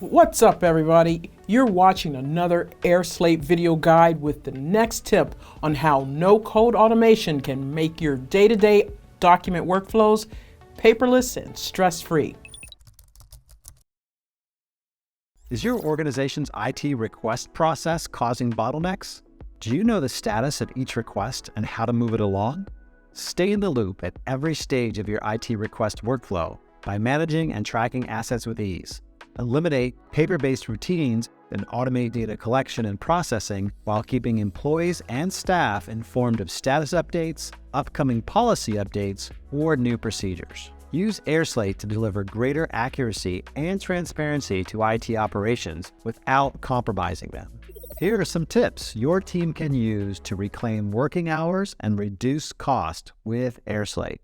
What's up, everybody? You're watching another airSlate video guide with the next tip on how no-code automation can make your day-to-day document workflows paperless and stress-free. Is your organization's IT request process causing bottlenecks? Do you know the status of each request and how to move it along? Stay in the loop at every stage of your IT request workflow by managing and tracking assets with ease. Eliminate paper-based routines and automate data collection and processing while keeping employees and staff informed of status updates, upcoming policy updates, or new procedures. Use airSlate to deliver greater accuracy and transparency to IT operations without compromising them. Here are some tips your team can use to reclaim working hours and reduce cost with airSlate.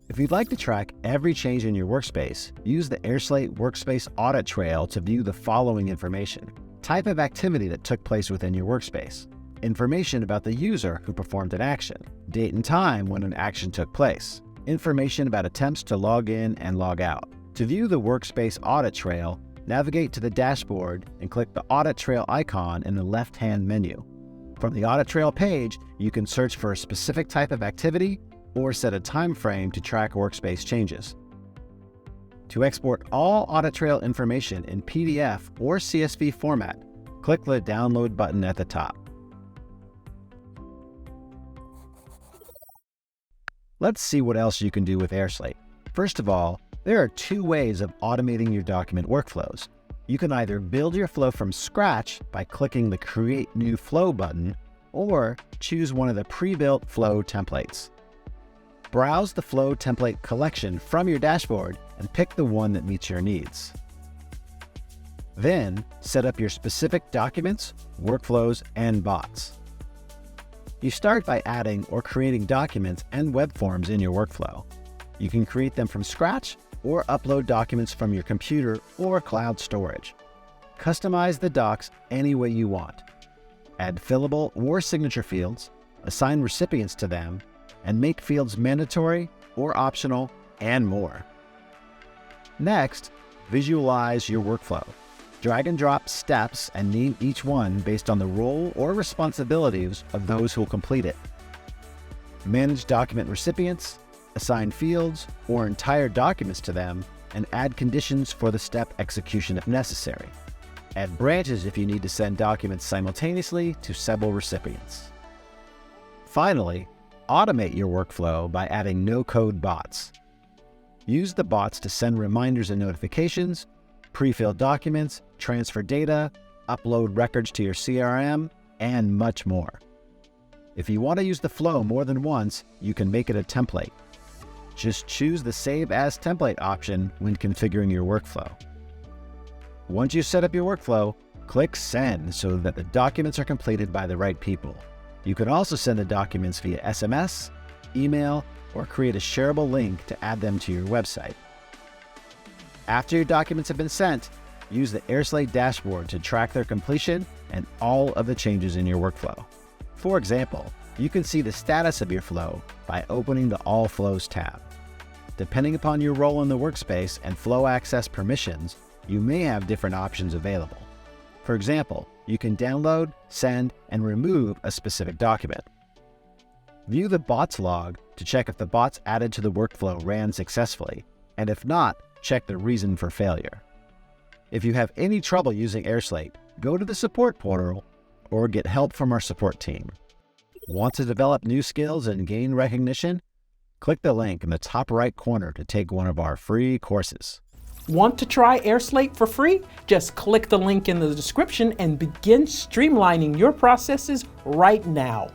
If you'd like to track every change in your workspace, use the airSlate Workspace Audit Trail to view the following information: type of activity that took place within your workspace, information about the user who performed an action, date and time when an action took place, information about attempts to log in and log out. To view the Workspace Audit Trail, navigate to the dashboard and click the Audit Trail icon in the left-hand menu. From the Audit Trail page, you can search for a specific type of activity or set a time frame to track workspace changes. To export all Audit Trail information in PDF or CSV format, click the Download button at the top. Let's see what else you can do with airSlate. First of all, there are two ways of automating your document workflows. You can either build your flow from scratch by clicking the Create New Flow button, or choose one of the pre-built flow templates. Browse the flow template collection from your dashboard and pick the one that meets your needs. Then, set up your specific documents, workflows, and bots. You start by adding or creating documents and web forms in your workflow. You can create them from scratch or upload documents from your computer or cloud storage. Customize the docs any way you want. Add fillable or signature fields, assign recipients to them, and make fields mandatory or optional, and more. Next, visualize your workflow. Drag and drop steps and name each one based on the role or responsibilities of those who will complete it. Manage document recipients, assign fields or entire documents to them, and add conditions for the step execution if necessary. Add branches if you need to send documents simultaneously to several recipients. Finally, automate your workflow by adding no-code bots. Use the bots to send reminders and notifications, pre-fill documents, transfer data, upload records to your CRM, and much more. If you want to use the flow more than once, you can make it a template. Just choose the Save As Template option when configuring your workflow. Once you set up your workflow, click Send so that the documents are completed by the right people. You can also send the documents via SMS, email, or create a shareable link to add them to your website. After your documents have been sent, use the airSlate dashboard to track their completion and all of the changes in your workflow. For example, you can see the status of your flow by opening the All Flows tab. Depending upon your role in the workspace and flow access permissions, you may have different options available. For example, you can download, send, and remove a specific document. View the bots log to check if the bots added to the workflow ran successfully, and if not, check the reason for failure. If you have any trouble using airSlate, go to the support portal or get help from our support team. Want to develop new skills and gain recognition? Click the link in the top right corner to take one of our free courses. Want to try airSlate for free? Just click the link in the description and begin streamlining your processes right now.